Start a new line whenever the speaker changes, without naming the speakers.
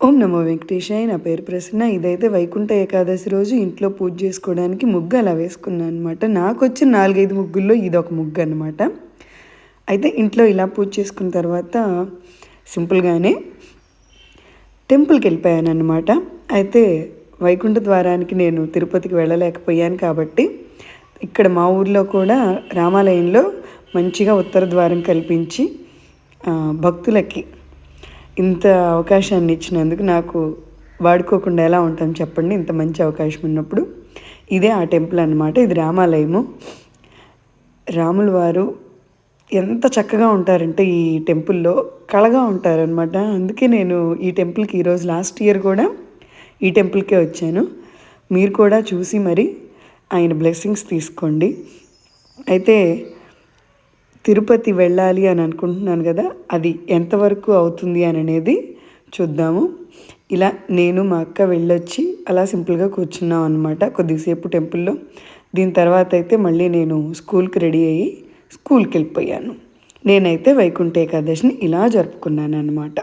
ఓం నమో వెంకటేశాయ. నా పేరు ప్రసన్న. ఇదైతే వైకుంఠ ఏకాదశి రోజు ఇంట్లో పూజ చేసుకోవడానికి ముగ్గు అలా వేసుకున్నాను అనమాట. నాకొచ్చిన 4, 5 ముగ్గుల్లో ఇదొక ముగ్గు అనమాట. అయితే ఇంట్లో ఇలా పూజ చేసుకున్న తర్వాత సింపుల్గానే టెంపుల్కి వెళ్ళిపోయానమాట. అయితే వైకుంఠ ద్వారానికి నేను తిరుపతికి వెళ్ళలేకపోయాను కాబట్టి ఇక్కడ మా ఊర్లో కూడా రామాలయంలో మంచిగా ఉత్తర ద్వారం కల్పించి భక్తులకి ఇంత అవకాశాన్ని ఇచ్చినందుకు నాకు వాడుకోకుండా ఎలా ఉంటాం చెప్పండి. ఇంత మంచి అవకాశం ఉన్నప్పుడు. ఇదే ఆ టెంపుల్ అనమాట. ఇది రామాలయము. రాముల వారు ఎంత చక్కగా ఉంటారంటే ఈ టెంపుల్లో కళగా ఉంటారనమాట. అందుకే నేను ఈ టెంపుల్కి ఈరోజు లాస్ట్ ఇయర్ కూడా ఈ టెంపుల్కే వచ్చాను. మీరు కూడా చూసి మరి ఆయన బ్లెస్సింగ్స్ తీసుకోండి. అయితే తిరుపతి వెళ్ళాలి అని అనుకుంటున్నాను కదా, అది ఎంతవరకు అవుతుంది అని అనేది చూద్దాము. ఇలా నేను మా అక్క వెళ్ళొచ్చి అలా సింపుల్గా కూర్చున్నాం అనమాట కొద్దిసేపు టెంపుల్లో. దీని తర్వాత అయితే మళ్ళీ నేను స్కూల్కి రెడీ అయ్యి స్కూల్కి వెళ్ళిపోయాను. నేనైతే వైకుంఠ ఏకాదశిని ఇలా జరుపుకున్నాను అనమాట.